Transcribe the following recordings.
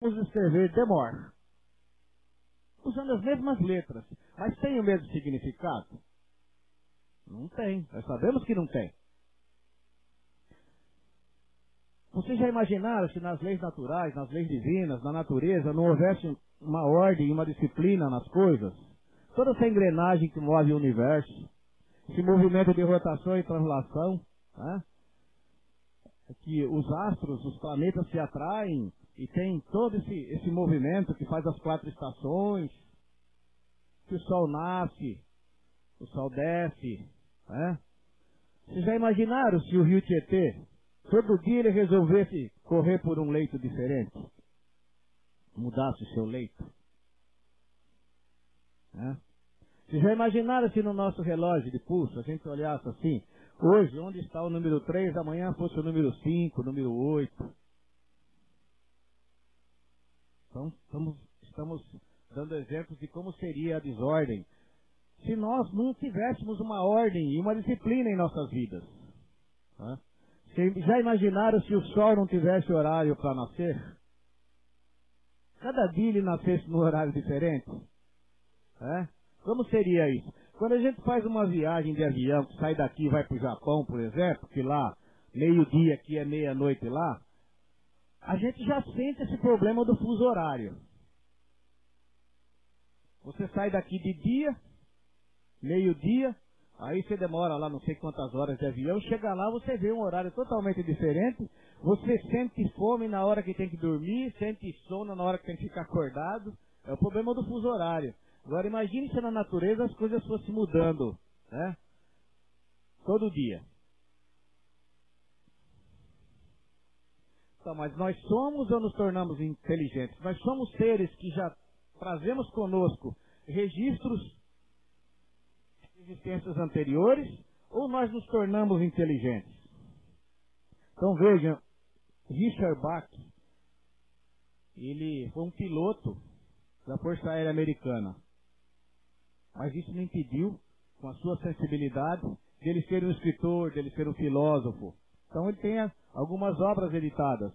Vamos escrever Demore, usando as mesmas letras, mas tem o mesmo significado? Não tem, nós sabemos que não tem. Vocês já imaginaram se nas leis naturais, nas leis divinas, na natureza, não houvesse uma ordem, uma disciplina nas coisas? Toda essa engrenagem que move o universo, esse movimento de rotação e translação, né? Que os astros, os planetas se atraem e tem todo esse movimento que faz as 4 estações, que o Sol nasce, o Sol desce, né? Vocês já imaginaram se o Rio Tietê, todo dia ele resolvesse correr por um leito diferente? Mudasse o seu leito? Né? Vocês já imaginaram se no nosso relógio de pulso a gente olhasse assim, hoje onde está o número 3, amanhã fosse o número 5, o número 8? Então estamos dando exemplos de como seria a desordem se nós não tivéssemos uma ordem e uma disciplina em nossas vidas. Né? Vocês já imaginaram se o sol não tivesse horário para nascer? Cada dia ele nascesse num horário diferente? É? Como seria isso? Quando a gente faz uma viagem de avião, que sai daqui e vai para o Japão, por exemplo, que lá, meio-dia aqui é meia-noite lá, a gente já sente esse problema do fuso horário. Você sai daqui de dia, meio-dia, aí você demora lá não sei quantas horas de avião, chega lá, você vê um horário totalmente diferente, você sente fome na hora que tem que dormir, sente sono na hora que tem que ficar acordado, é o problema do fuso horário. Agora imagine se na natureza as coisas fossem mudando, né? Todo dia. Então, mas nós somos ou nos tornamos inteligentes? Nós somos seres que já trazemos conosco registros de existências anteriores, ou nós nos tornamos inteligentes? Então vejam, Richard Bach, ele foi um piloto da Força Aérea Americana. Mas isso não impediu, com a sua sensibilidade, de ele ser um escritor, de ele ser um filósofo. Então ele tem algumas obras editadas.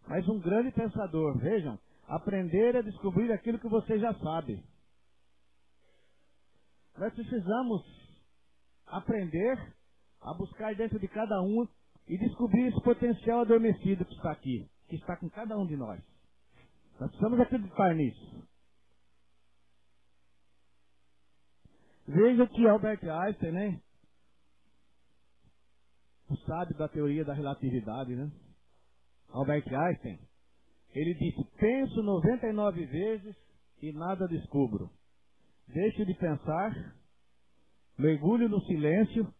Mas um grande pensador, vejam, aprender a descobrir aquilo que você já sabe. Nós precisamos aprender a buscar dentro de cada um e descobrir esse potencial adormecido que está aqui, que está com cada um de nós. Nós precisamos acreditar nisso. Veja que Albert Einstein, né? O sábio da teoria da relatividade, né? Albert Einstein, ele disse, penso 99 vezes e nada descubro. Deixo de pensar, mergulho no silêncio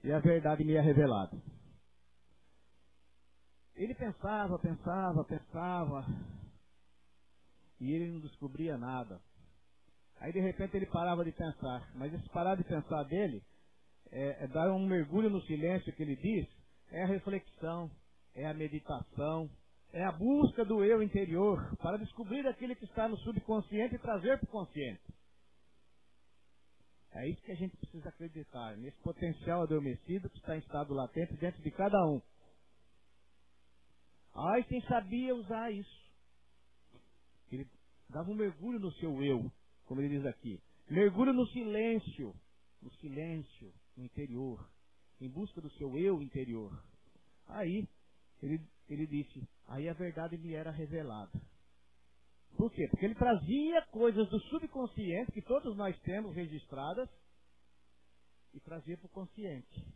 e a verdade me é revelada. Ele pensava e ele não descobria nada. Aí de repente ele parava de pensar, mas esse parar de pensar dele, dar um mergulho no silêncio que ele diz, é a reflexão, é a meditação, é a busca do eu interior, para descobrir aquilo que está no subconsciente e trazer para o consciente. É isso que a gente precisa acreditar, nesse potencial adormecido que está em estado latente dentro de cada um. Einstein sabia usar isso. Ele dava um mergulho no seu eu, como ele diz aqui. Mergulho no silêncio, no interior, em busca do seu eu interior. Aí, ele disse, aí a verdade me era revelada. Por quê? Porque ele trazia coisas do subconsciente, que todos nós temos registradas, e trazia para o consciente.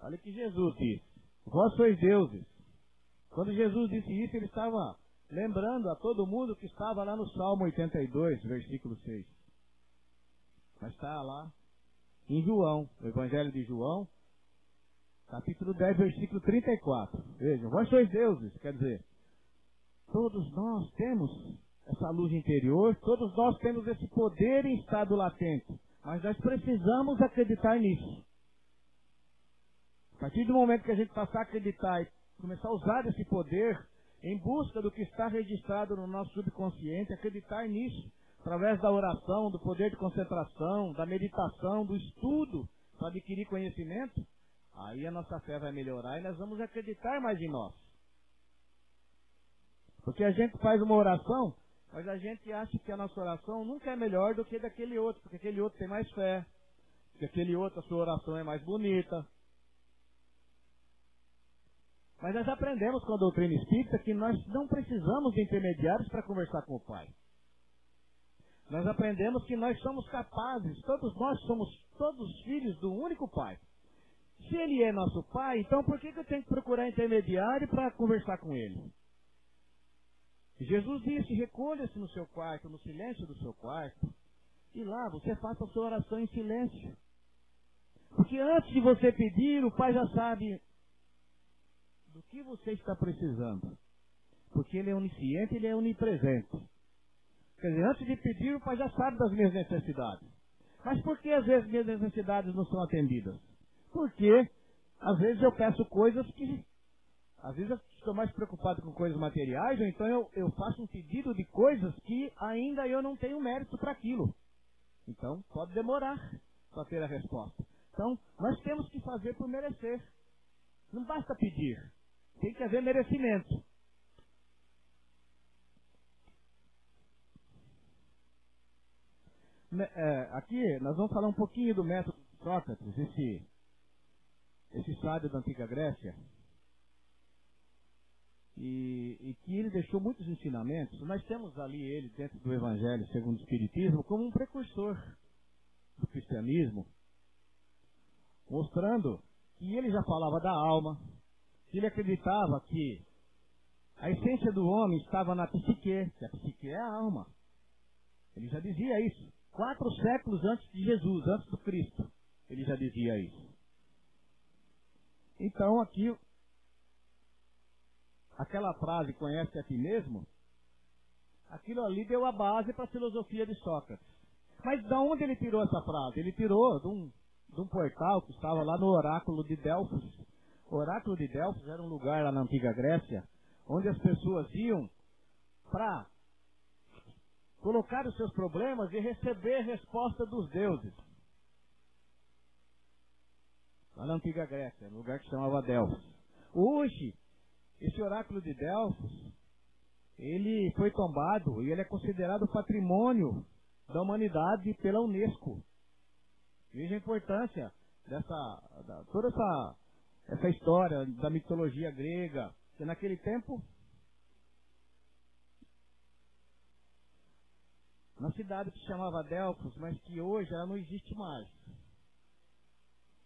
Olha o que Jesus disse, vós sois deuses. Quando Jesus disse isso, ele estava lembrando a todo mundo que estava lá no Salmo 82, versículo 6. Mas está lá em João, o Evangelho de João, capítulo 10, versículo 34. Vejam, vós sois deuses, quer dizer, todos nós temos essa luz interior, todos nós temos esse poder em estado latente, mas nós precisamos acreditar nisso. A partir do momento que a gente passar a acreditar e começar a usar esse poder em busca do que está registrado no nosso subconsciente, acreditar nisso, através da oração, do poder de concentração, da meditação, do estudo, para adquirir conhecimento, Aí a nossa fé vai melhorar e nós vamos acreditar mais em nós. Porque a gente faz uma oração, mas a gente acha que a nossa oração nunca é melhor do que daquele outro, porque aquele outro tem mais fé, porque aquele outro, a sua oração é mais bonita. Mas nós aprendemos com a doutrina espírita que nós não precisamos de intermediários para conversar com o Pai. Nós aprendemos que nós somos capazes, todos nós somos todos filhos do único Pai. Se Ele é nosso Pai, então por que eu tenho que procurar intermediário para conversar com Ele? Jesus disse, recolha-se no seu quarto, no silêncio do seu quarto, e lá você faça a sua oração em silêncio. Porque antes de você pedir, o Pai já sabe do que você está precisando. Porque Ele é onisciente, Ele é onipresente. Quer dizer, antes de pedir, o Pai já sabe das minhas necessidades. Mas por que às vezes minhas necessidades não são atendidas? Porque às vezes eu peço coisas que... Às vezes eu estou mais preocupado com coisas materiais, ou então eu faço um pedido de coisas que ainda eu não tenho mérito para aquilo. Então, pode demorar para ter a resposta. Então, nós temos que fazer por merecer. Não basta pedir. Tem que haver merecimento. Aqui, nós vamos falar um pouquinho do método de Sócrates, esse sábio da antiga Grécia. E que ele deixou muitos ensinamentos. Nós temos ali ele dentro do Evangelho segundo o Espiritismo como um precursor do cristianismo, mostrando que ele já falava da alma, que ele acreditava que a essência do homem estava na psique, que a psique é a alma. Ele já dizia isso. 4 séculos antes de Jesus, antes do Cristo, ele já dizia isso. Então aqui, aquela frase, conhece a ti mesmo, aquilo ali deu a base para a filosofia de Sócrates. Mas de onde ele tirou essa frase? Ele tirou de um portal que estava lá no Oráculo de Delfos. O Oráculo de Delfos era um lugar lá na antiga Grécia, onde as pessoas iam para colocar os seus problemas e receber resposta dos deuses. Lá na antiga Grécia, um lugar que se chamava Delfos. Hoje, esse Oráculo de Delfos, ele foi tombado e ele é considerado patrimônio da humanidade pela Unesco. Veja a importância toda essa história da mitologia grega, que naquele tempo, na cidade que se chamava Delfos, mas que hoje ela não existe mais.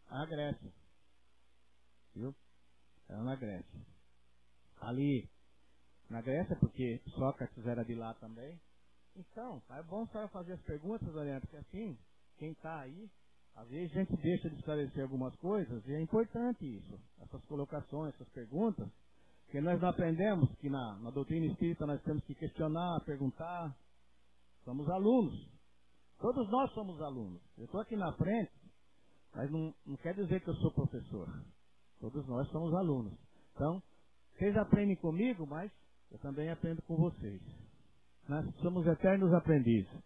A Grécia. Viu? Era na Grécia. Ali, na Grécia, porque Sócrates era de lá também. Então, é bom a senhora fazer as perguntas, Doriana, porque assim, quem está aí, às vezes a gente deixa de esclarecer algumas coisas, e é importante isso, essas colocações, essas perguntas, porque nós não aprendemos que na doutrina espírita nós temos que questionar, perguntar. Somos alunos. Todos nós somos alunos. Eu estou aqui na frente, mas não quer dizer que eu sou professor. Todos nós somos alunos. Então, vocês aprendem comigo, mas eu também aprendo com vocês. Nós somos eternos aprendizes.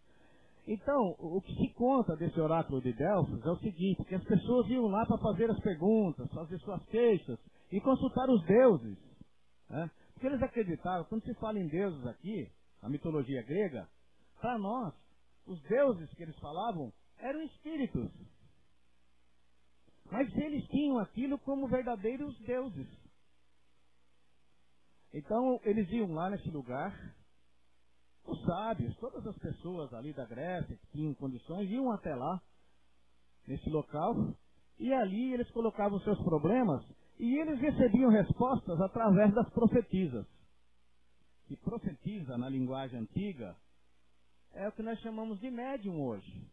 Então, o que se conta desse Oráculo de Delfos é o seguinte, que as pessoas iam lá para fazer as perguntas, fazer suas queixas e consultar os deuses. Né? Porque eles acreditavam, quando se fala em deuses aqui, na mitologia grega, para nós, os deuses que eles falavam eram espíritos. Mas eles tinham aquilo como verdadeiros deuses. Então, eles iam lá nesse lugar, os sábios, todas as pessoas ali da Grécia que tinham condições, iam até lá, nesse local, e ali eles colocavam seus problemas, e eles recebiam respostas através das profetisas. E profetisa, na linguagem antiga, é o que nós chamamos de médium hoje.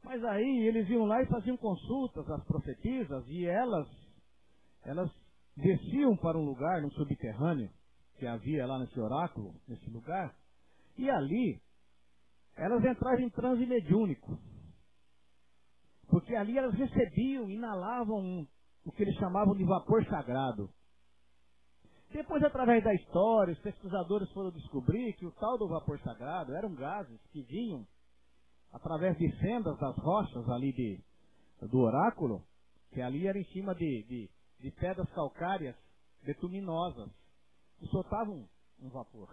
Mas aí eles iam lá e faziam consultas às profetisas e elas desciam para um lugar, no subterrâneo, que havia lá nesse oráculo, nesse lugar, e ali elas entravam em transe mediúnico. Porque ali elas recebiam, inalavam o que eles chamavam de vapor sagrado. Depois, através da história, os pesquisadores foram descobrir que o tal do vapor sagrado eram gases que vinham através de fendas das rochas ali do oráculo, que ali era em cima de pedras calcárias bituminosas, que soltavam um vapor.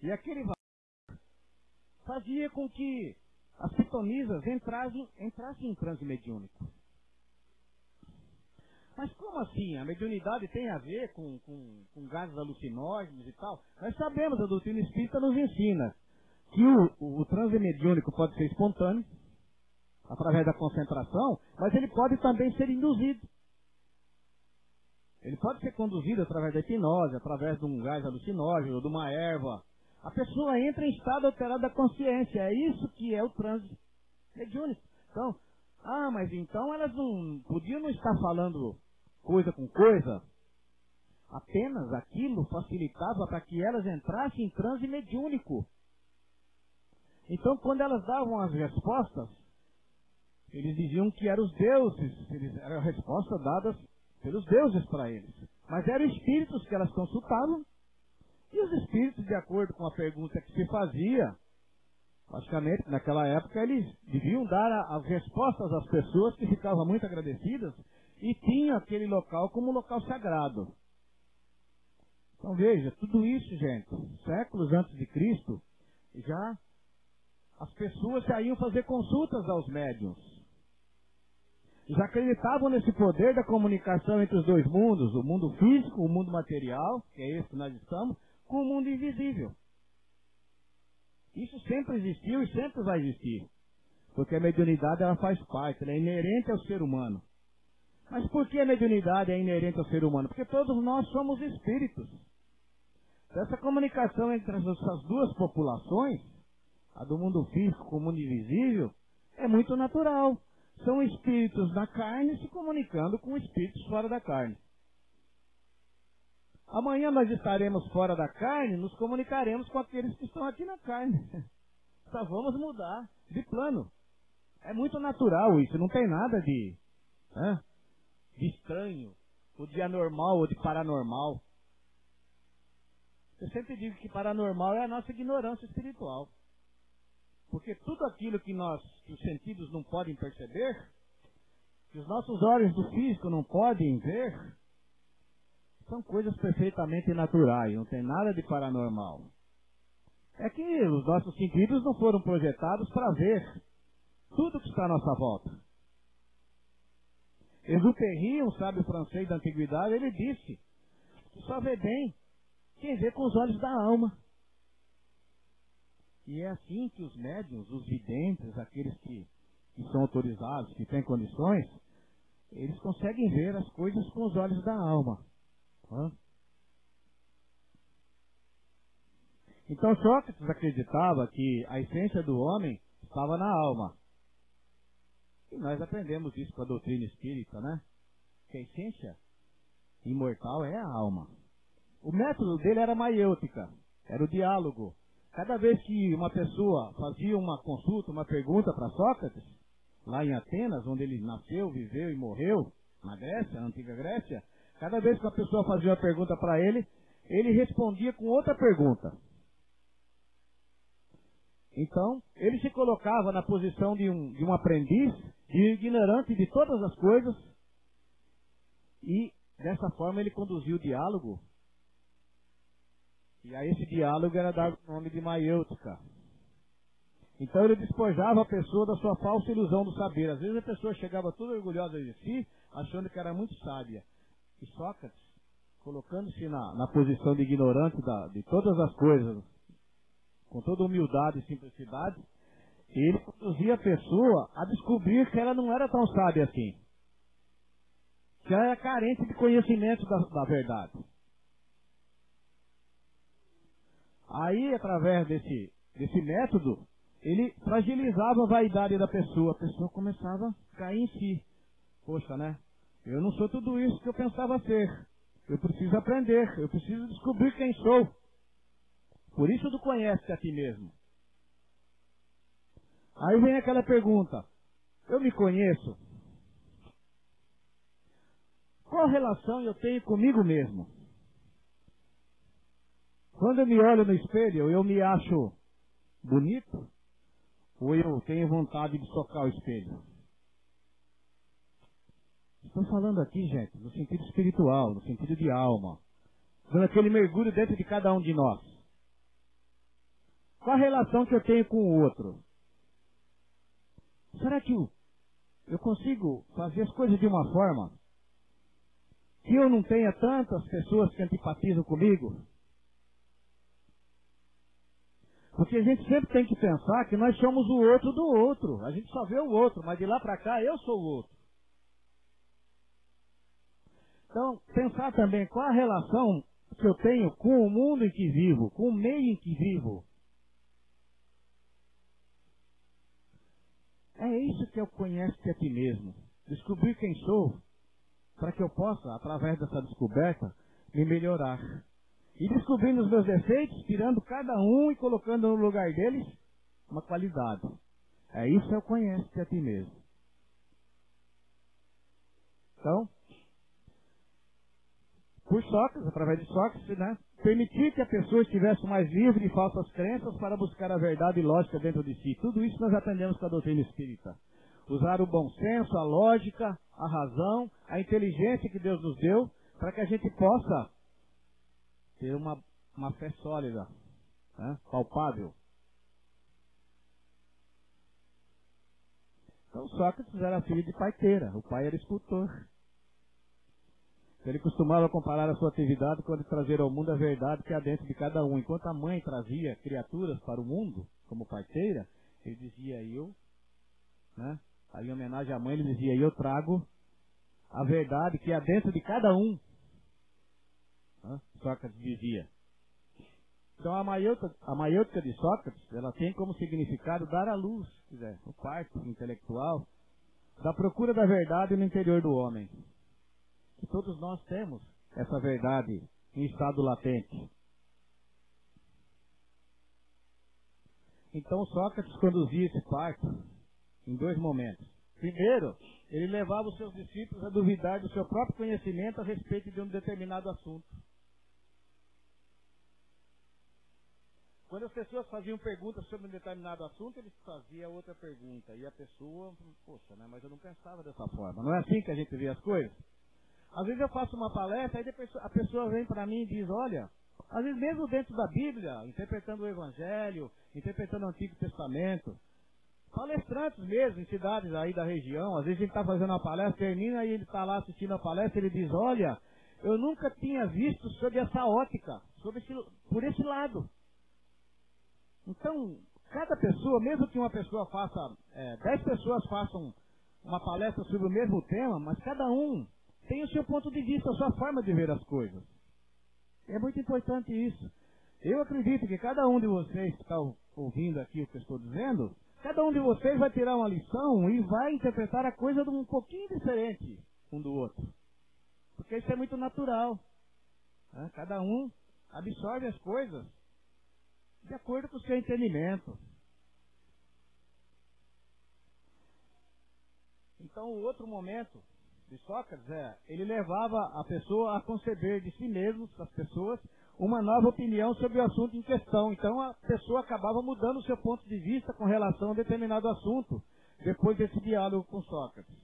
E aquele vapor fazia com que as pitonisas entrassem em transe mediúnico. Mas como assim? A mediunidade tem a ver com gases alucinógenos e tal? Nós sabemos, a doutrina espírita nos ensina que o transe mediúnico pode ser espontâneo, através da concentração, mas ele pode também ser induzido. Ele pode ser conduzido através da hipnose, através de um gás alucinógeno, de uma erva. A pessoa entra em estado alterado da consciência. É isso que é o transe mediúnico. Então, mas então elas não podiam não estar falando coisa com coisa. Apenas aquilo facilitava para que elas entrassem em transe mediúnico. Então, quando elas davam as respostas, eles diziam que eram os deuses, eram respostas dadas pelos deuses para eles. Mas eram espíritos que elas consultavam, e os espíritos, de acordo com a pergunta que se fazia, logicamente, naquela época, eles deviam dar as respostas às pessoas que ficavam muito agradecidas e tinham aquele local como local sagrado. Então veja, tudo isso, gente, séculos antes de Cristo, já as pessoas já iam fazer consultas aos médiuns. Já acreditavam nesse poder da comunicação entre os dois mundos, o mundo físico, o mundo material, que é esse que nós estamos, com o mundo invisível. Isso sempre existiu e sempre vai existir. Porque a mediunidade ela faz parte, ela é inerente ao ser humano. Mas por que a mediunidade é inerente ao ser humano? Porque todos nós somos espíritos. Essa comunicação entre essas duas populações, a do mundo físico com o mundo invisível, é muito natural. São espíritos da carne se comunicando com espíritos fora da carne. Amanhã nós estaremos fora da carne, nos comunicaremos com aqueles que estão aqui na carne. Só vamos mudar de plano. É muito natural isso, não tem nada de estranho, ou de anormal, ou de paranormal. Eu sempre digo que paranormal é a nossa ignorância espiritual. Porque tudo aquilo que os sentidos não podem perceber, que os nossos olhos do físico não podem ver, são coisas perfeitamente naturais, não tem nada de paranormal. É que os nossos sentidos não foram projetados para ver tudo que está à nossa volta. Exupéry, um sábio francês da antiguidade, ele disse que só vê bem quem vê com os olhos da alma. E é assim que os médiuns, os videntes, aqueles que são autorizados, que têm condições, eles conseguem ver as coisas com os olhos da alma. Então Sócrates acreditava que a essência do homem estava na alma. E nós aprendemos isso com a doutrina espírita, né? Que a essência imortal é a alma. O método dele era a maiêutica, era o diálogo. Cada vez que uma pessoa fazia uma consulta, uma pergunta para Sócrates, lá em Atenas, onde ele nasceu, viveu e morreu, na Grécia, na antiga Grécia, cada vez que uma pessoa fazia uma pergunta para ele, ele respondia com outra pergunta. Então, ele se colocava na posição de um aprendiz, de ignorante de todas as coisas, e dessa forma ele conduzia o diálogo. E a esse diálogo era dado o nome de maiêutica. Então ele despojava a pessoa da sua falsa ilusão do saber. Às vezes a pessoa chegava toda orgulhosa de si, achando que era muito sábia. E Sócrates, colocando-se na posição de ignorante de todas as coisas, com toda humildade e simplicidade, ele conduzia a pessoa a descobrir que ela não era tão sábia assim. Que ela era carente de conhecimento da verdade. Aí, através desse método, ele fragilizava a vaidade da pessoa. A pessoa começava a cair em si. Poxa, né? Eu não sou tudo isso que eu pensava ser. Eu preciso aprender. Eu preciso descobrir quem sou. Por isso tu conheces a ti mesmo. Aí vem aquela pergunta. Eu me conheço? Qual relação eu tenho comigo mesmo? Quando eu me olho no espelho, eu me acho bonito? Ou eu tenho vontade de socar o espelho? Estou falando aqui, gente, no sentido espiritual, no sentido de alma. Dando aquele mergulho dentro de cada um de nós. Qual a relação que eu tenho com o outro? Será que eu consigo fazer as coisas de uma forma que eu não tenha tantas pessoas que antipatizam comigo? Porque a gente sempre tem que pensar que nós somos o outro do outro. A gente só vê o outro, mas de lá para cá eu sou o outro. Então, pensar também qual a relação que eu tenho com o mundo em que vivo, com o meio em que vivo. É isso que eu conheço a ti mesmo. Descobrir quem sou, para que eu possa, através dessa descoberta, me melhorar. E descobrindo os meus defeitos, tirando cada um e colocando no lugar deles uma qualidade. É isso que eu conheço a ti mesmo. Então, por Sócrates, através de Sócrates, né, permitir que a pessoa estivesse mais livre de falsas crenças para buscar a verdade e lógica dentro de si. Tudo isso nós aprendemos com a doutrina espírita. Usar o bom senso, a lógica, a razão, a inteligência que Deus nos deu, para que a gente possa ter uma fé sólida, né, palpável. Então Sócrates era filho de parteira, o pai era escultor. Ele costumava comparar a sua atividade com a de trazer ao mundo a verdade que há dentro de cada um. Enquanto a mãe trazia criaturas para o mundo, como parteira, ele dizia, né? Aí em homenagem à mãe, ele dizia, eu trago a verdade que há dentro de cada um. Né? Sócrates dizia. Então a maiêutica de Sócrates, ela tem como significado dar à luz, quiser, o parto intelectual, da procura da verdade no interior do homem. Que todos nós temos essa verdade em estado latente. Então Sócrates conduzia esse parto em 2 momentos. Primeiro, ele levava os seus discípulos a duvidar do seu próprio conhecimento a respeito de um determinado assunto. Quando as pessoas faziam perguntas sobre um determinado assunto, ele fazia outra pergunta. E a pessoa, poxa, né, mas eu não pensava dessa forma. Não é assim que a gente vê as coisas? Às vezes eu faço uma palestra, aí a pessoa vem para mim e diz, olha, às vezes mesmo dentro da Bíblia, interpretando o Evangelho, interpretando o Antigo Testamento, palestrantes mesmo, em cidades aí da região, às vezes ele está fazendo uma palestra, termina e ele está lá assistindo a palestra, ele diz, olha, eu nunca tinha visto sob essa ótica, por esse lado. Então, cada pessoa, mesmo que uma pessoa faça, 10 pessoas façam uma palestra sobre o mesmo tema, mas cada um tem o seu ponto de vista, a sua forma de ver as coisas. É muito importante isso. Eu acredito que cada um de vocês que está ouvindo aqui o que eu estou dizendo, cada um de vocês vai tirar uma lição e vai interpretar a coisa de um pouquinho diferente um do outro. Porque isso é muito natural. Né? Cada um absorve as coisas de acordo com o seu entendimento. Então, o outro momento de Sócrates ele levava a pessoa a conceber de si mesmo, as pessoas, uma nova opinião sobre o assunto em questão. Então a pessoa acabava mudando o seu ponto de vista com relação a determinado assunto, depois desse diálogo com Sócrates.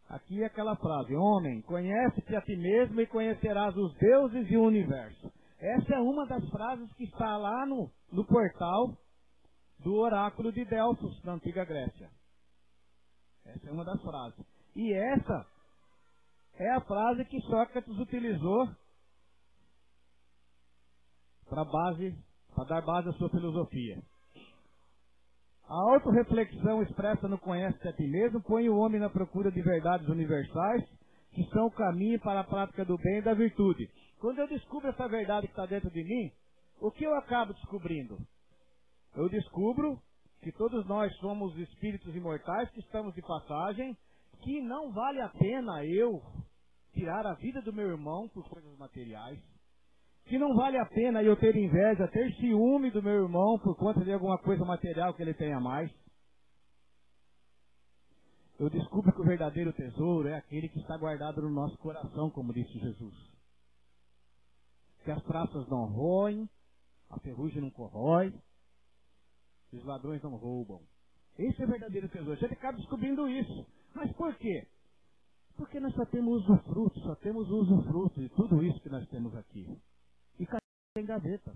Aqui é aquela frase, homem, conhece-te a ti mesmo e conhecerás os deuses e o universo. Essa é uma das frases que está lá no portal do oráculo de Delfos, na antiga Grécia. Essa é uma das frases. E essa é a frase que Sócrates utilizou para dar base à sua filosofia. A autorreflexão expressa no conhece-te a ti mesmo põe o homem na procura de verdades universais, que são o caminho para a prática do bem e da virtude. Quando eu descubro essa verdade que está dentro de mim, o que eu acabo descobrindo? Eu descubro que todos nós somos espíritos imortais, que estamos de passagem, que não vale a pena eu tirar a vida do meu irmão por coisas materiais, que não vale a pena eu ter inveja, ter ciúme do meu irmão por conta de alguma coisa material que ele tenha mais. Eu descubro que o verdadeiro tesouro é aquele que está guardado no nosso coração, como disse Jesus. Que as traças não roem, a ferrugem não corrói, os ladrões não roubam. Esse é o verdadeiro tesouro. A gente acaba descobrindo isso. Mas por quê? Porque nós só temos usufruto de tudo isso que nós temos aqui. E cada um tem gaveta.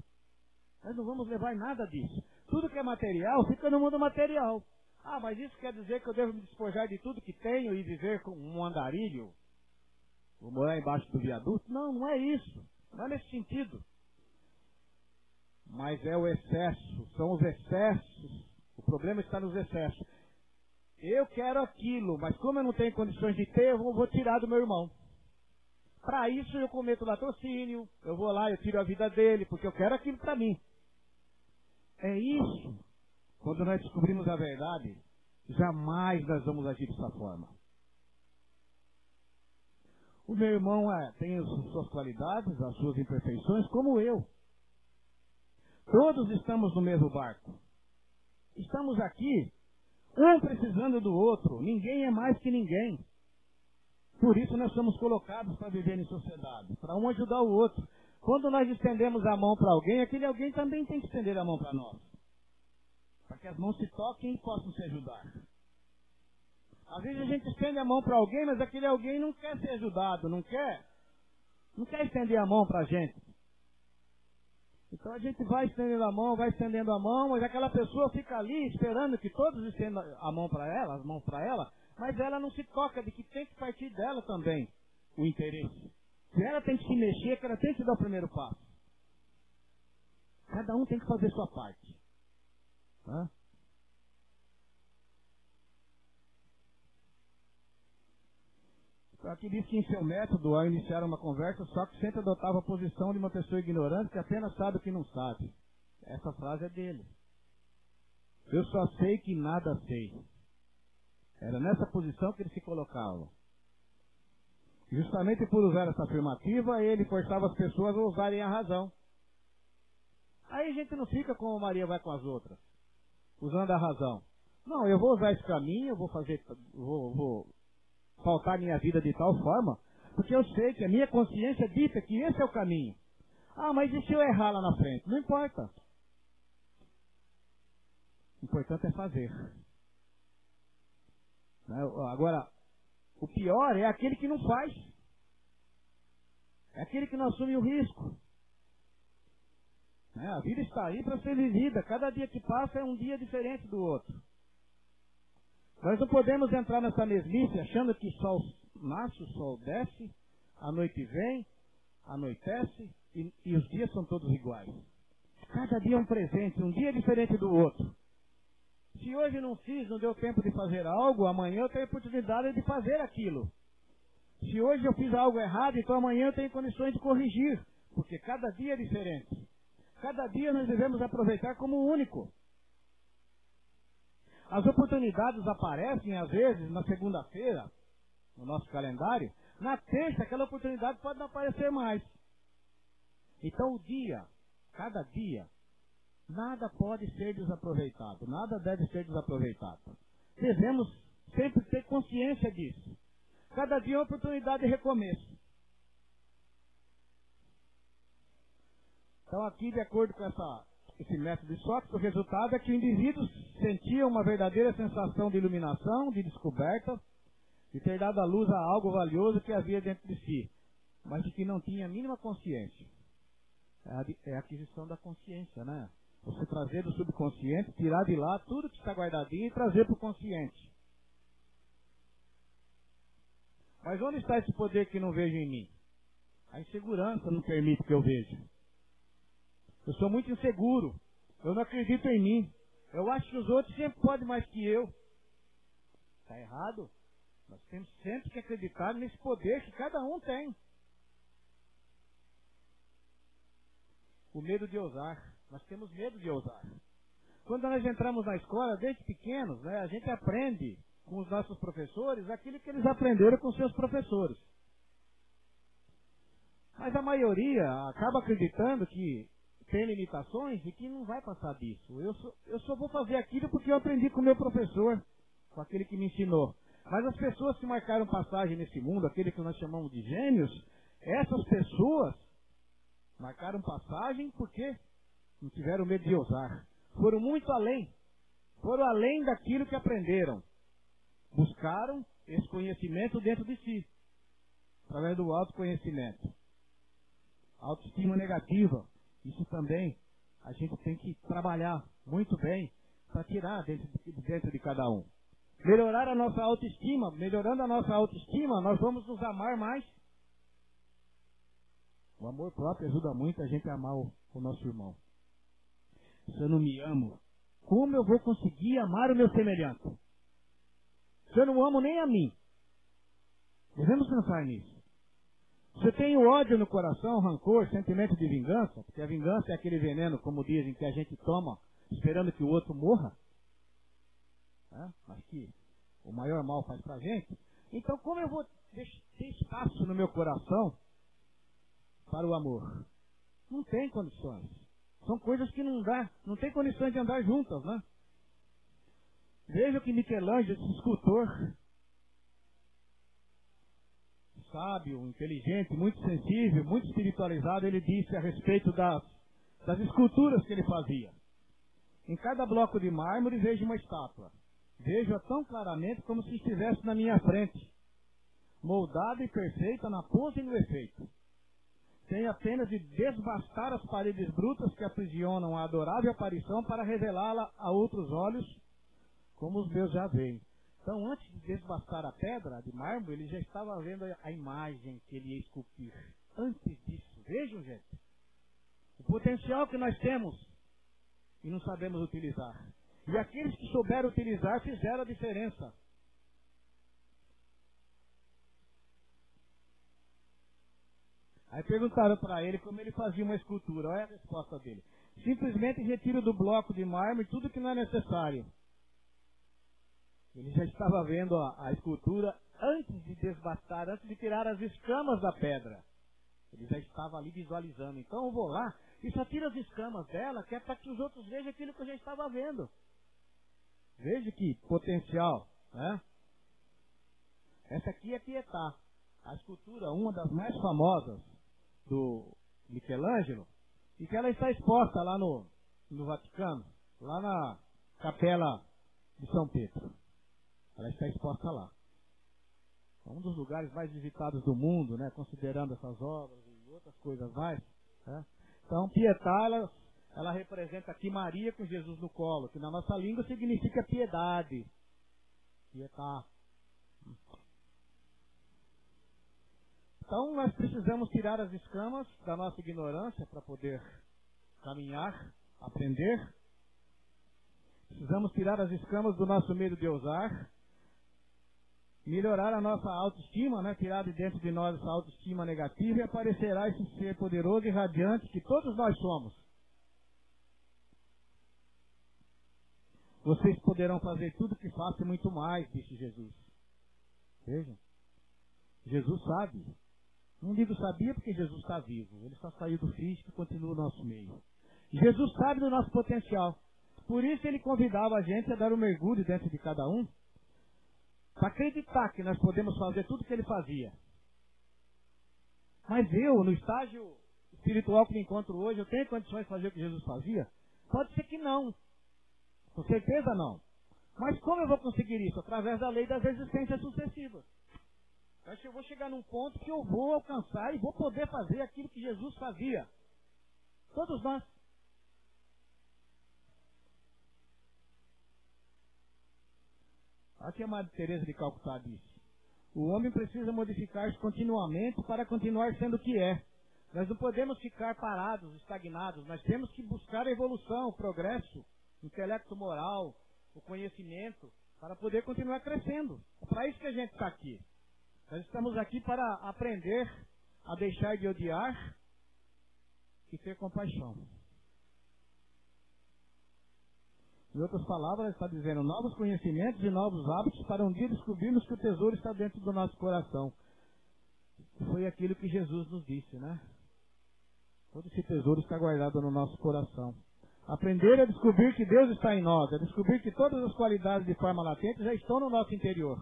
Nós não vamos levar nada disso. Tudo que é material fica no mundo material. Ah, mas isso quer dizer que eu devo me despojar de tudo que tenho e viver como um andarilho? Vou morar embaixo do viaduto? Não, não é isso. Não é nesse sentido. Mas é o excesso, são os excessos. O problema está nos excessos. Eu quero aquilo, mas como eu não tenho condições de ter, eu vou tirar do meu irmão. Para isso eu cometo latrocínio, eu vou lá, eu tiro a vida dele, porque eu quero aquilo para mim. É isso. Quando nós descobrimos a verdade, jamais nós vamos agir dessa forma. O meu irmão tem as suas qualidades, as suas imperfeições, como eu. Todos estamos no mesmo barco. Estamos aqui, um precisando do outro. Ninguém é mais que ninguém. Por isso nós somos colocados para viver em sociedade, para um ajudar o outro. Quando nós estendemos a mão para alguém, aquele alguém também tem que estender a mão para nós. Para que as mãos se toquem e possam se ajudar. Às vezes a gente estende a mão para alguém, mas aquele alguém não quer ser ajudado, não quer estender a mão para a gente. Então a gente vai estendendo a mão, mas aquela pessoa fica ali esperando que todos estendam a mão para ela, as mãos para ela, mas ela não se toca de que tem que partir dela também o interesse. Se ela tem que se mexer, que ela tem que dar o primeiro passo. Cada um tem que fazer sua parte. Hã? Aqui diz que em seu método, ao iniciar uma conversa, Sócrates sempre adotava a posição de uma pessoa ignorante que apenas sabe o que não sabe. Essa frase é dele. Eu só sei que nada sei. Era nessa posição que ele se colocava. Justamente por usar essa afirmativa, ele forçava as pessoas a usarem a razão. Aí a gente não fica como Maria vai com as outras, usando a razão. Não, eu vou usar esse caminho, eu vou faltar minha vida de tal forma, porque eu sei que a minha consciência dita que esse é o caminho. Ah, mas e se eu errar lá na frente? Não importa. O importante é fazer. Agora, o pior é aquele que não faz. É aquele que não assume o risco. A vida está aí para ser vivida. Cada dia que passa é um dia diferente do outro. Nós não podemos entrar nessa mesmice achando que o sol nasce, o sol desce, a noite vem, anoitece e os dias são todos iguais. Cada dia é um presente, um dia é diferente do outro. Se hoje não fiz, não deu tempo de fazer algo, amanhã eu tenho a oportunidade de fazer aquilo. Se hoje eu fiz algo errado, então amanhã eu tenho condições de corrigir, porque cada dia é diferente. Cada dia nós devemos aproveitar como único. As oportunidades aparecem, às vezes, na segunda-feira, no nosso calendário. Na terça, aquela oportunidade pode não aparecer mais. Então, cada dia, nada pode ser desaproveitado. Nada deve ser desaproveitado. Devemos sempre ter consciência disso. Cada dia é uma oportunidade de recomeço. Então, aqui, de acordo com esse método de Sócrates, o resultado é que o indivíduo sentia uma verdadeira sensação de iluminação, de descoberta, de ter dado à luz a algo valioso que havia dentro de si, mas de que não tinha a mínima consciência. É a aquisição da consciência, né? Você trazer do subconsciente, tirar de lá tudo que está guardadinho e trazer para o consciente. Mas onde está esse poder que não vejo em mim? A insegurança não permite que eu veja. Eu sou muito inseguro. Eu não acredito em mim. Eu acho que os outros sempre podem mais que eu. Está errado. Nós temos sempre que acreditar nesse poder que cada um tem. O medo de ousar. Nós temos medo de ousar. Quando nós entramos na escola, desde pequenos, a gente aprende com os nossos professores aquilo que eles aprenderam com seus professores. Mas a maioria acaba acreditando que tem limitações e que não vai passar disso. Eu só vou fazer aquilo porque eu aprendi com o meu professor, com aquele que me ensinou. Mas as pessoas que marcaram passagem nesse mundo, aquele que nós chamamos de gênios, essas pessoas marcaram passagem porque não tiveram medo de ousar. Foram muito além. foram além daquilo que aprenderam. Buscaram esse conhecimento dentro de si, através do autoconhecimento. Autoestima negativa, isso também a gente tem que trabalhar muito bem para tirar dentro de cada um. Melhorar a nossa autoestima, melhorando a nossa autoestima, nós vamos nos amar mais. O amor próprio ajuda muito a gente a amar o nosso irmão. Se eu não me amo, como eu vou conseguir amar o meu semelhante? Se eu não amo nem a mim. Devemos pensar nisso. Se eu tenho ódio no coração, rancor, sentimento de vingança, porque a vingança é aquele veneno, como dizem, que a gente toma esperando que o outro morra, mas que o maior mal faz pra gente. Então, como eu vou ter espaço no meu coração para o amor? Não tem condições. São coisas que não tem condições de andar juntas, né? Veja que Michelangelo, esse escultor, sábio, inteligente, muito sensível, muito espiritualizado, ele disse a respeito das esculturas que ele fazia. Em cada bloco de mármore vejo uma estátua. Vejo-a tão claramente como se estivesse na minha frente, moldada e perfeita na pose e no efeito. Tenho apenas de desbastar as paredes brutas que aprisionam a adorável aparição para revelá-la a outros olhos, como os meus já veem. Então, antes de desbastar a pedra de mármore, ele já estava vendo a imagem que ele ia esculpir. Antes disso, vejam, gente, o potencial que nós temos e não sabemos utilizar. E aqueles que souberam utilizar fizeram a diferença. Aí perguntaram para ele como ele fazia uma escultura. Olha a resposta dele. Simplesmente retiro do bloco de mármore tudo que não é necessário. Ele já estava vendo a escultura antes de desbastar, antes de tirar as escamas da pedra. Ele já estava ali visualizando. Então eu vou lá e só tiro as escamas dela, que é para que os outros vejam aquilo que eu já estava vendo. Veja que potencial, né? Essa aqui é Pietà, a escultura, uma das mais famosas do Michelangelo, e que ela está exposta lá no Vaticano, lá na Capela de São Pedro. Ela está exposta lá. É um dos lugares mais visitados do mundo, né? Considerando essas obras e outras coisas mais. Né? Então, Pietà, ela representa aqui Maria com Jesus no colo, que na nossa língua significa piedade. Pietà. Então, nós precisamos tirar as escamas da nossa ignorância para poder caminhar, aprender. Precisamos tirar as escamas do nosso medo de ousar. Melhorar a nossa autoestima, né? Tirar de dentro de nós essa autoestima negativa e aparecerá esse ser poderoso e radiante que todos nós somos. Vocês poderão fazer tudo o que faço e muito mais, disse Jesus. Vejam. Jesus sabe. Não digo sabia porque Jesus está vivo. Ele só saiu do físico e continua no nosso meio. Jesus sabe do nosso potencial. Por isso ele convidava a gente a dar um mergulho dentro de cada um, para acreditar que nós podemos fazer tudo o que ele fazia. Mas eu, no estágio espiritual que me encontro hoje, eu tenho condições de fazer o que Jesus fazia? Pode ser que não. Com certeza não. Mas como eu vou conseguir isso? Através da lei das existências sucessivas. Eu acho que eu vou chegar num ponto que eu vou alcançar e vou poder fazer aquilo que Jesus fazia. Todos nós. Olha o que a Madre Teresa de Calcutá disse. O homem precisa modificar-se continuamente para continuar sendo o que é. Nós não podemos ficar parados, estagnados. Nós temos que buscar a evolução, o progresso, o intelecto moral, o conhecimento, para poder continuar crescendo. É para isso que a gente está aqui. Nós estamos aqui para aprender a deixar de odiar e ter compaixão. Em outras palavras, está dizendo novos conhecimentos e novos hábitos para um dia descobrirmos que o tesouro está dentro do nosso coração. Foi aquilo que Jesus nos disse, né? Todo esse tesouro está guardado no nosso coração. Aprender a descobrir que Deus está em nós, a descobrir que todas as qualidades de forma latente já estão no nosso interior.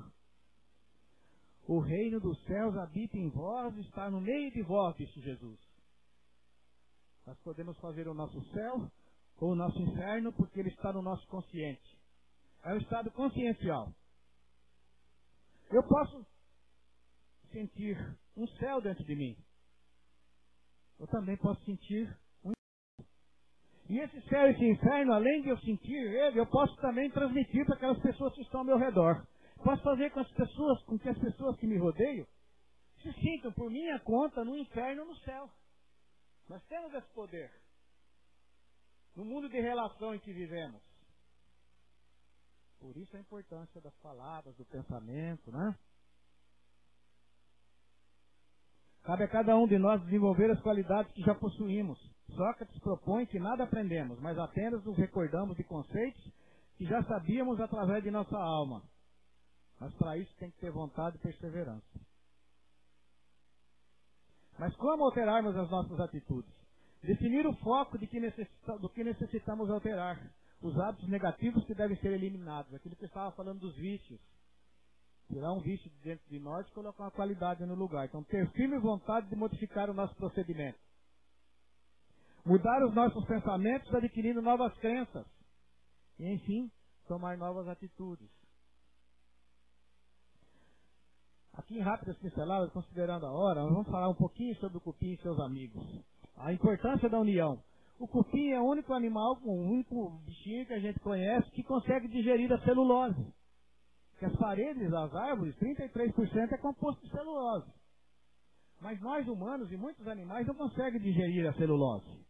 O reino dos céus habita em vós, está no meio de vós, disse Jesus. Nós podemos fazer o nosso céu ou o nosso inferno porque ele está no nosso consciente. É um estado consciencial. Eu posso sentir um céu dentro de mim. Eu também posso sentir um inferno. E esse céu e esse inferno, além de eu sentir ele, eu posso também transmitir para aquelas pessoas que estão ao meu redor. Posso fazer com que as pessoas que me rodeiam se sintam por minha conta no inferno ou no céu. Nós temos esse poder. No mundo de relação em que vivemos. Por isso a importância das palavras, do pensamento, né? Cabe a cada um de nós desenvolver as qualidades que já possuímos. Sócrates propõe que nada aprendemos, mas apenas nos recordamos de conceitos que já sabíamos através de nossa alma. Mas para isso tem que ter vontade e perseverança. Mas como alterarmos as nossas atitudes? Definir o foco do que necessitamos alterar. Os hábitos negativos que devem ser eliminados. Aquilo que eu estava falando dos vícios. Tirar um vício de dentro de nós e colocar uma qualidade no lugar. Então, ter firme vontade de modificar o nosso procedimento. Mudar os nossos pensamentos adquirindo novas crenças. E, enfim, tomar novas atitudes. Aqui em rápidas pinceladas, considerando a hora, nós vamos falar um pouquinho sobre o cupim e seus amigos. A importância da união. O cupim é o único animal, o único bichinho que a gente conhece que consegue digerir a celulose. Que as paredes das árvores, 33% é composto de celulose. Mas nós humanos e muitos animais não conseguem digerir a celulose.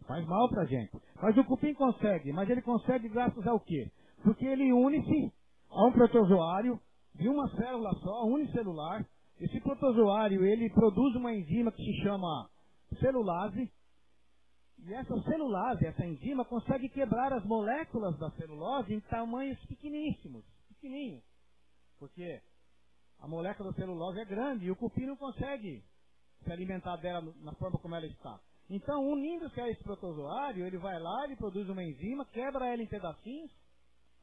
Faz mal pra gente. Mas o cupim consegue. Mas ele consegue graças ao quê? Porque ele une-se a um protozoário de uma célula só, unicelular. Esse protozoário, ele produz uma enzima que se chama celulase. E essa celulase, essa enzima, consegue quebrar as moléculas da celulose em tamanhos pequeníssimos. Pequenininhos. Porque a molécula da celulose é grande e o cupim não consegue se alimentar dela na forma como ela está. Então, unindo-se a esse protozoário, ele vai lá, ele produz uma enzima, quebra ela em pedacinhos,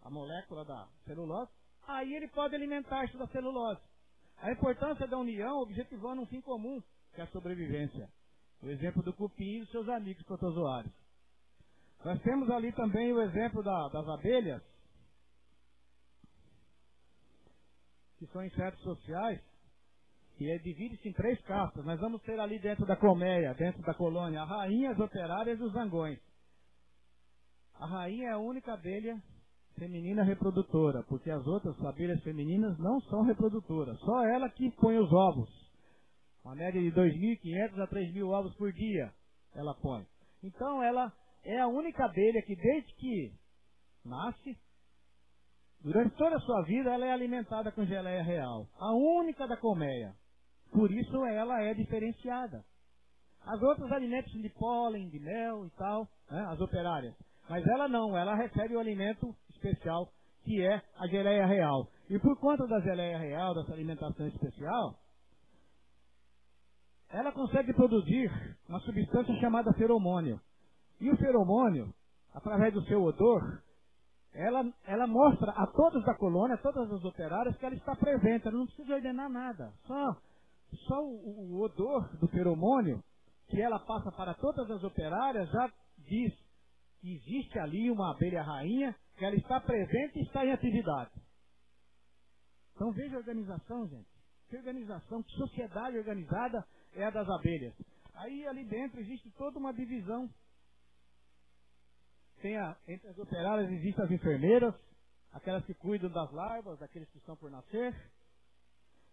a molécula da celulose, aí ele pode alimentar-se da celulose. A importância da união objetivando um fim comum, que é a sobrevivência. O exemplo do cupim e dos seus amigos protozoários. Nós temos ali também o exemplo das abelhas, que são insetos sociais, que divide-se em 3 castas. Nós vamos ter ali dentro da colmeia, dentro da colônia, a rainha, as operárias e os zangões. A rainha é a única abelha feminina reprodutora, porque as outras abelhas femininas não são reprodutoras. Só ela que põe os ovos. Uma média de 2.500 a 3.000 ovos por dia ela põe. Então ela é a única abelha que desde que nasce, durante toda a sua vida, ela é alimentada com geleia real. A única da colmeia. Por isso ela é diferenciada. As outras alimentam-se de pólen, de mel e tal, né, as operárias. Mas ela não, ela recebe o alimento especial, que é a geleia real. E por conta da geleia real, dessa alimentação especial, ela consegue produzir uma substância chamada feromônio. E o feromônio, através do seu odor, ela mostra a todos da colônia, a todas as operárias, que ela está presente, ela não precisa ordenar nada. Só o odor do feromônio, que ela passa para todas as operárias, já diz que existe ali uma abelha rainha, que ela está presente e está em atividade. Então veja a organização, gente. Que organização, que sociedade organizada é a das abelhas. Aí ali dentro existe toda uma divisão. Entre as operárias existem as enfermeiras, aquelas que cuidam das larvas, daqueles que estão por nascer.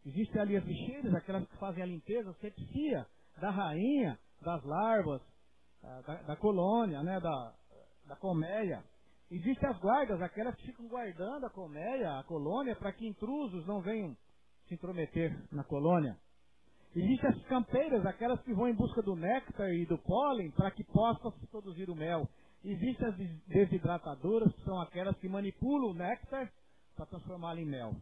Existem ali as bicheiras, aquelas que fazem a limpeza, a asepsia da rainha, das larvas, da colônia, né, da colmeia. Existem as guardas, aquelas que ficam guardando a colmeia, a colônia, para que intrusos não venham se intrometer na colônia. Existem as campeiras, aquelas que vão em busca do néctar e do pólen para que possa se produzir o mel. Existem as desidratadoras, que são aquelas que manipulam o néctar para transformá-lo em mel.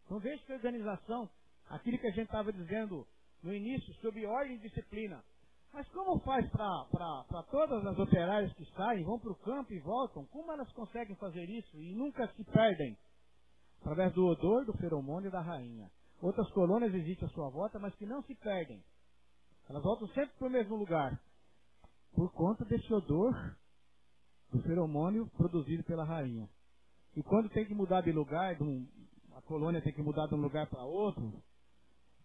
Então veja que organização, aquilo que a gente estava dizendo no início, sobre ordem e disciplina. Mas como faz para todas as operárias que saem, vão para o campo e voltam, como elas conseguem fazer isso e nunca se perdem? Através do odor, do feromônio da rainha. Outras colônias existem à sua volta, mas que não se perdem. Elas voltam sempre para o mesmo lugar. Por conta desse odor do feromônio produzido pela rainha. E quando tem que mudar de lugar, a colônia tem que mudar de um lugar para outro,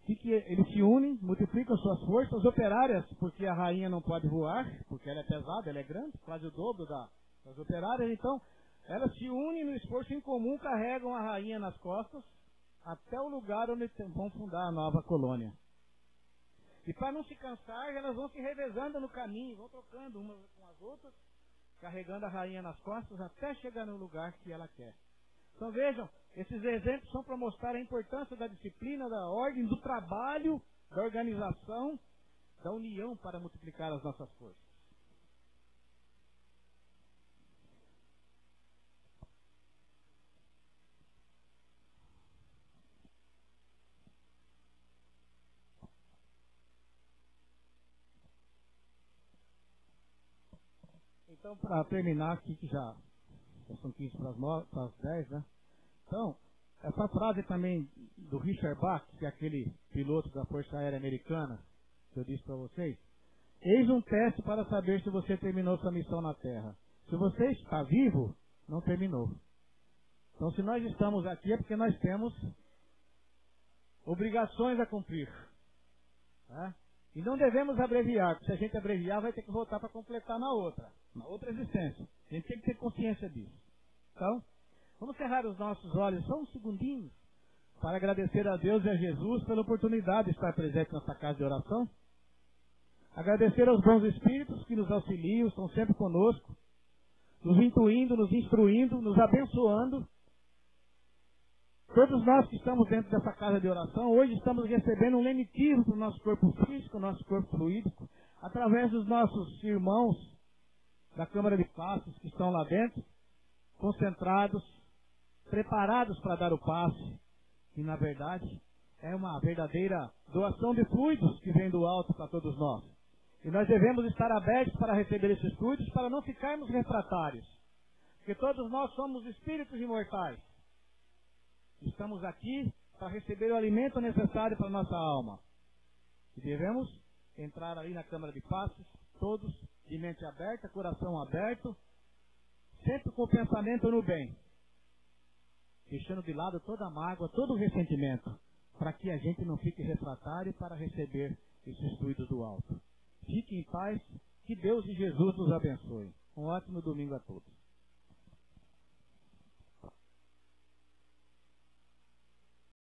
eles se unem, multiplicam suas forças operárias, porque a rainha não pode voar, porque ela é pesada, ela é grande, quase o dobro das operárias. Então, elas se unem no esforço em comum, carregam a rainha nas costas até o lugar onde vão fundar a nova colônia. E para não se cansar, elas vão se revezando no caminho, vão trocando umas com as outras, carregando a rainha nas costas até chegar no lugar que ela quer. Então vejam, esses exemplos são para mostrar a importância da disciplina, da ordem, do trabalho, da organização, da união para multiplicar as nossas forças. Então, para terminar aqui, que já são 15 para as 10, né? Então, essa frase também do Richard Bach, que é aquele piloto da Força Aérea Americana, que eu disse para vocês, eis um teste para saber se você terminou sua missão na Terra. Se você está vivo, não terminou. Então, se nós estamos aqui é porque nós temos obrigações a cumprir. Tá? E não devemos abreviar, porque se a gente abreviar, vai ter que voltar para completar na outra existência. A gente tem que ter consciência disso. Então, vamos cerrar os nossos olhos só um segundinho para agradecer a Deus e a Jesus pela oportunidade de estar presente nessa casa de oração. Agradecer aos bons espíritos que nos auxiliam, estão sempre conosco, nos intuindo, nos instruindo, nos abençoando. Todos nós que estamos dentro dessa casa de oração, hoje estamos recebendo um lenitivo para o nosso corpo físico, nosso corpo fluídico, através dos nossos irmãos da Câmara de Passos que estão lá dentro, concentrados, preparados para dar o passe, e na verdade é uma verdadeira doação de fluidos que vem do alto para todos nós. E nós devemos estar abertos para receber esses fluidos, para não ficarmos refratários, porque todos nós somos espíritos imortais. Estamos aqui para receber o alimento necessário para a nossa alma. E devemos entrar ali na Câmara de Passos, todos de mente aberta, coração aberto, sempre com o pensamento no bem, deixando de lado toda a mágoa, todo o ressentimento, para que a gente não fique refratário para receber esses fluidos do alto. Fique em paz, que Deus e Jesus nos abençoe. Um ótimo domingo a todos.